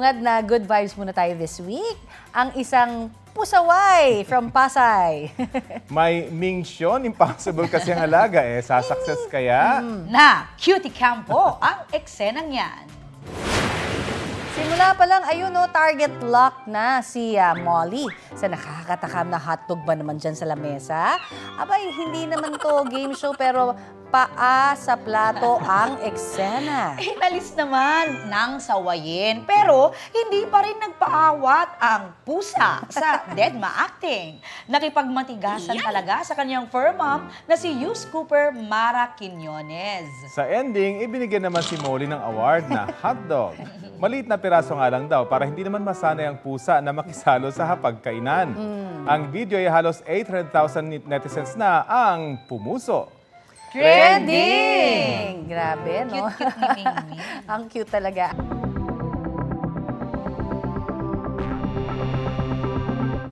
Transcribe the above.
bungad na good vibes muna tayo this week. Ang isang pusaway from Pasay. May Mingxion, impossible kasi ang alaga eh. Sasuccess kaya? Na cutie campo ang eksenang yan. Simula pa lang, ayun target lock na si Molly. Sa nakakatakam na hotdog ba naman dyan sa lamesa? Abay, hindi naman to game show pero paa sa plato ang eksena. Inalis naman ng sawayin pero hindi pa rin nagpaawat ang pusa sa Deadma acting. Nakipagmatigasan talaga sa kanyang fur mom na si Yus Cooper Mara Quiñones. Sa ending, ibinigyan naman si Molly ng award na hotdog. Maliit na piraso nga lang daw para hindi naman masanay ang pusa na makisalo sa hapagkainan. Ang video ay halos 800,000 netizens na ang pumuso. Trending! Grabe, no? Cute-cute ni Mingming. Ang cute talaga.